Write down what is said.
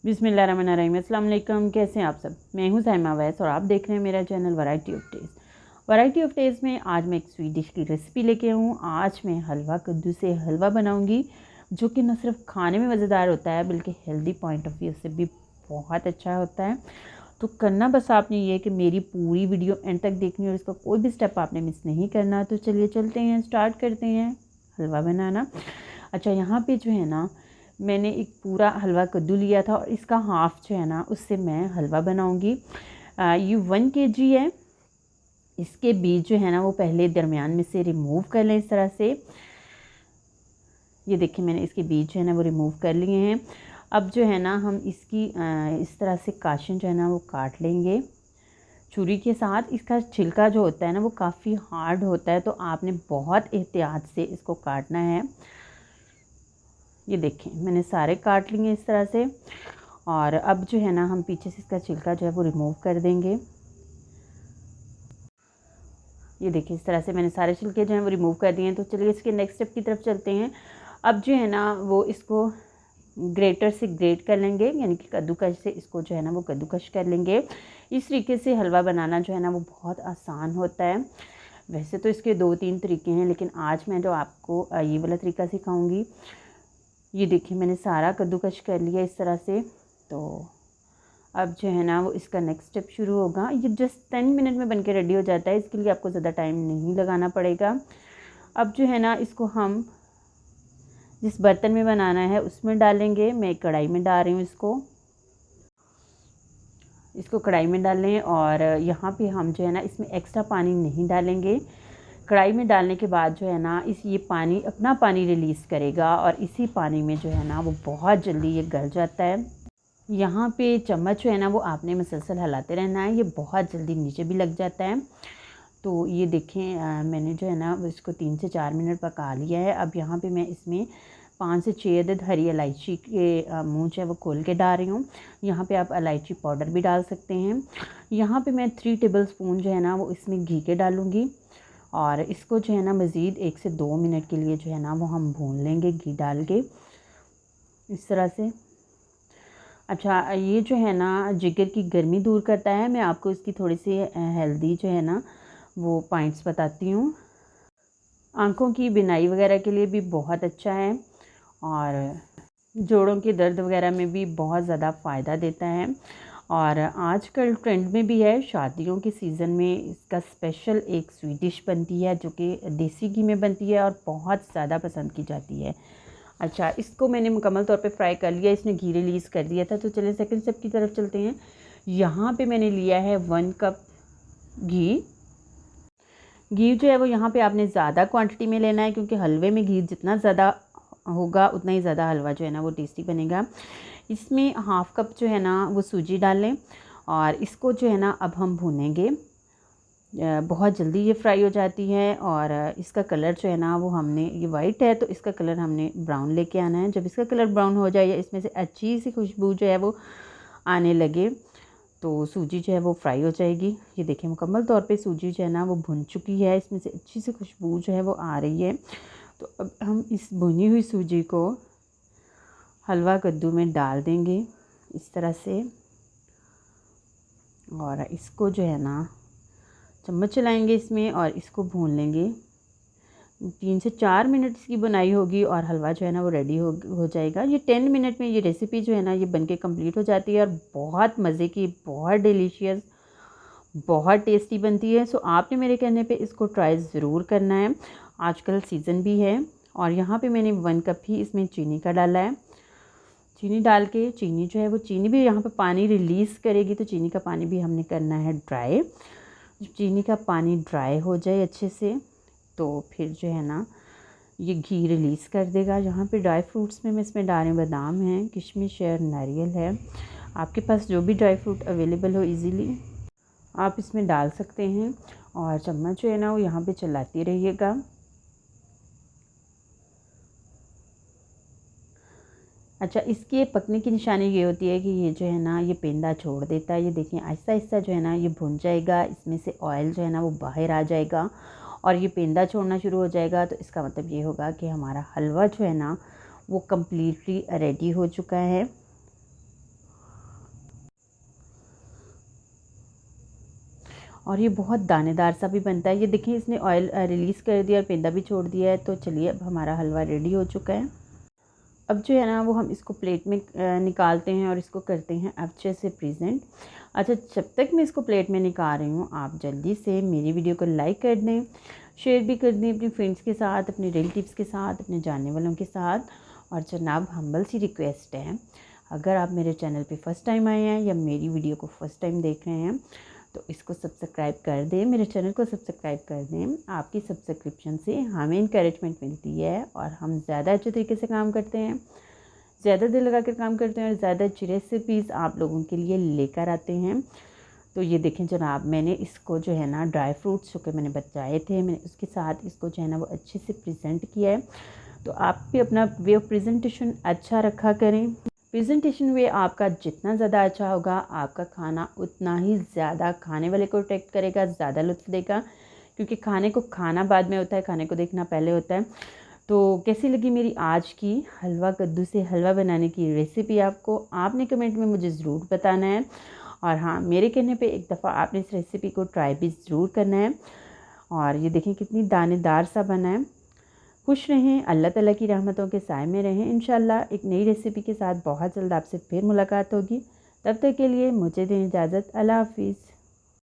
बिस्मिल्लाहिर्रहमानिर्रहीम। अस्सलाम वालेकुम। कैसे हैं आप सब? मैं हूं साइमा वैस और आप देख रहे हैं मेरा channel variety of taste. Variety of taste में आज मैं एक स्वीट डिश की रेसिपी लेके हूँ। आज मैं हलवा कद्दू से हलवा बनाऊंगी, जो कि न सिर्फ खाने में मज़ेदार होता है बल्कि हेल्दी पॉइंट ऑफ व्यू से भी बहुत अच्छा होता है। तो करना बस आपने ये कि मेरी पूरी वीडियो एंड तक देखनी और इसका कोई भी स्टेप आपने मिस नहीं करना। तो चलिए चलते हैं, स्टार्ट करते हैं हलवा बनाना। अच्छा, यहाँ पे जो है ना, मैंने एक पूरा हलवा कद्दू लिया था और इसका हाफ़ जो है ना उससे मैं हलवा बनाऊंगी। ये 1 kg है। इसके बीज जो है ना वो पहले दरमियान में से रिमूव कर लें इस तरह से। ये देखिए, मैंने इसके बीज जो है ना वो रिमूव कर लिए हैं। अब जो है ना हम इसकी इस तरह से काशन जो है ना वो काट लेंगे छुरी के साथ। इसका छिलका जो होता है ना वो काफ़ी हार्ड होता है, तो आपने बहुत एहतियात से इसको काटना है। ये देखें, मैंने सारे काट लिए इस तरह से। और अब जो है ना हम पीछे से इसका छिलका जो है वो रिमूव कर देंगे। ये देखिए, इस तरह से मैंने सारे छिलके जो हैं वो रिमूव कर दिए हैं। तो चलिए इसके नेक्स्ट स्टेप की तरफ चलते हैं। अब जो है ना वो इसको ग्रेटर से ग्रेट कर लेंगे, यानी कि कद्दूकश से इसको जो है ना वो कद्दूकश कर लेंगे। इस तरीके से हलवा बनाना जो है ना वो बहुत आसान होता है। वैसे तो इसके 2-3 तरीके हैं, लेकिन आज मैं जो आपको ये वाला तरीका सिखाऊंगी। ये देखिए, मैंने सारा कद्दूकश कर लिया इस तरह से। तो अब जो है ना वो इसका नेक्स्ट स्टेप शुरू होगा। ये जस्ट 10 मिनट में बनके रेडी हो जाता है, इसके लिए आपको ज़्यादा टाइम नहीं लगाना पड़ेगा। अब जो है ना इसको हम जिस बर्तन में बनाना है उसमें डालेंगे। मैं कढ़ाई में डाल रही हूँ इसको कढ़ाई में डाल लें। और यहाँ पे हम जो है ना इसमें एक्स्ट्रा पानी नहीं डालेंगे। कढ़ाई में डालने के बाद जो है ना ये पानी अपना पानी रिलीज़ करेगा और इसी पानी में जो है ना वो बहुत जल्दी ये गल जाता है। यहाँ पे चम्मच जो है ना वो आपने मुसलसल हिलाते रहना है, ये बहुत जल्दी नीचे भी लग जाता है। तो ये देखें, मैंने जो है ना इसको 3 से 4 मिनट पका लिया है। अब यहाँ पे मैं इसमें 5 से 6 अदद हरी इलायची के मूंछ है वो खोल के डाल रही हूँ। यहाँ पे आप इलायची पाउडर भी डाल सकते हैं। यहाँ पे मैं 3 टेबलस्पून जो है ना वो इसमें घी के डालूँगी और इसको जो है ना मज़ीद 1 से 2 मिनट के लिए जो है ना वो हम भून लेंगे घी डाल के इस तरह से। अच्छा, ये जो है ना जिगर की गर्मी दूर करता है। मैं आपको इसकी थोड़ी सी हेल्दी जो है ना वो पॉइंट्स बताती हूँ। आँखों की बिनाई वगैरह के लिए भी बहुत अच्छा है और जोड़ों के दर्द वगैरह में भी बहुत ज़्यादा फ़ायदा देता है। और आजकल ट्रेंड में भी है। शादियों के सीज़न में इसका स्पेशल एक स्वीट डिश बनती है जो कि देसी घी में बनती है और बहुत ज़्यादा पसंद की जाती है। अच्छा, इसको मैंने मुकम्मल तौर पे फ्राई कर लिया, इसने घी रिलीज़ कर दिया था। तो चलिए सेकंड स्टेप की तरफ चलते हैं। यहाँ पे मैंने लिया है 1 कप घी। घी जो है वो यहाँ पे आपने ज़्यादा क्वांटिटी में लेना है, क्योंकि हलवे में घी जितना ज़्यादा होगा उतना ही ज़्यादा हलवा जो है ना वो टेस्टी बनेगा। इसमें हाफ़ कप जो है ना वो सूजी डाल लें और इसको जो है ना अब हम भूनेंगे। बहुत जल्दी ये फ्राई हो जाती है और इसका कलर जो है ना वो हमने, ये वाइट है तो इसका कलर हमने ब्राउन लेके आना है। जब इसका कलर ब्राउन हो जाए या इसमें से अच्छी सी खुशबू जो है वो आने लगे तो सूजी जो है वो फ्राई हो जाएगी। ये देखिए, मुकम्मल तौर पे सूजी जो है ना वो भुन चुकी है, इसमें से अच्छी सी खुशबू जो है वो आ रही है। तो अब हम इस भुनी हुई सूजी को हलवा कद्दू में डाल देंगे इस तरह से और इसको जो है ना चम्मच चलाएंगे इसमें और इसको भून लेंगे। 3 से 4 मिनट इसकी बनाई होगी और हलवा जो है ना वो रेडी हो जाएगा। ये 10 मिनट में ये रेसिपी जो है ना ये बनके कंप्लीट हो जाती है और बहुत मज़े की, बहुत डिलीशियस, बहुत टेस्टी बनती है। सो आपने मेरे कहने पे इसको ट्राई ज़रूर करना है। आजकल सीज़न भी है। और यहाँ पे मैंने 1 कप ही इसमें चीनी का डाला है। चीनी डाल के चीनी जो है वो चीनी भी यहाँ पे पानी रिलीज़ करेगी, तो चीनी का पानी भी हमने करना है ड्राई। जब चीनी का पानी ड्राई हो जाए अच्छे से तो फिर जो है ना ये घी रिलीज़ कर देगा। यहाँ पे ड्राई फ्रूट्स में मैं इसमें डाल रही हूँ, बादाम है, किशमिश है, नारियल है। आपके पास जो भी ड्राई फ्रूट अवेलेबल हो इजीली आप इसमें डाल सकते हैं। और चम्मच जो है ना वो यहाँ पे चलाती रहिएगा। अच्छा, इसके पकने की निशानी ये होती है कि ये जो है ना ये पेंदा छोड़ देता है। ये देखिए, आहिस्ता आहिस्ता जो है ना ये भुन जाएगा, इसमें से ऑयल जो है ना वो बाहर आ जाएगा और ये पेंदा छोड़ना शुरू हो जाएगा। तो इसका मतलब ये होगा कि हमारा हलवा जो है ना वो कम्प्लीटली रेडी हो चुका है। और ये बहुत दानेदार सा भी बनता है। ये देखिए इसने ऑयल रिलीज़ कर दिया और पेंदा भी छोड़ दिया है। तो चलिए अब हमारा हलवा रेडी हो चुका है। अब जो है ना वो हम इसको प्लेट में निकालते हैं और इसको करते हैं अच्छे से प्रेजेंट। अच्छा, जब तक मैं इसको प्लेट में निकाल रही हूँ आप जल्दी से मेरी वीडियो को लाइक कर दें, शेयर भी कर दें अपनी फ्रेंड्स के साथ, अपने रिलेटिव्स के साथ, अपने जानने वालों के साथ। और जनाब हम्बल सी रिक्वेस्ट है, अगर आप मेरे चैनल पे फ़र्स्ट टाइम आए हैं या मेरी वीडियो को फ़र्स्ट टाइम देख रहे हैं तो इसको सब्सक्राइब कर दें, मेरे चैनल को सब्सक्राइब कर दें। आपकी सब्सक्रिप्शन से हमें इंकरेजमेंट मिलती है और हम ज़्यादा अच्छे तरीके से काम करते हैं, ज़्यादा दिल लगा कर काम करते हैं और ज़्यादा अच्छी रेसिपीज़ आप लोगों के लिए लेकर आते हैं। तो ये देखें जनाब, मैंने इसको जो है ना ड्राई फ्रूट्स जो कि मैंने बचाए थे, मैंने उसके साथ इसको जो है ना वो अच्छे से प्रेजेंट किया है। तो आप भी अपना वे ऑफ प्रेजेंटेशन अच्छा रखा करें। प्रेजेंटेशन वे आपका जितना ज़्यादा अच्छा होगा आपका खाना उतना ही ज़्यादा खाने वाले को अट्रैक्ट करेगा, ज़्यादा लुत्फ़ देगा। क्योंकि खाने को खाना बाद में होता है, खाने को देखना पहले होता है। तो कैसी लगी मेरी आज की हलवा कद्दू से हलवा बनाने की रेसिपी आपको, आपने कमेंट में मुझे ज़रूर बताना है। और हाँ, मेरे कहने पे एक दफ़ा आपने इस रेसिपी को ट्राई भी ज़रूर करना है। और ये देखें कितनी दानेदार सा बना है। खुश रहें, अल्लाह ताला की रहमतों के साए में रहें। इंशाल्लाह एक नई रेसिपी के साथ बहुत जल्द आपसे फिर मुलाकात होगी। तब तक के लिए मुझे दें इजाज़त। अल्लाह हाफ़िज़।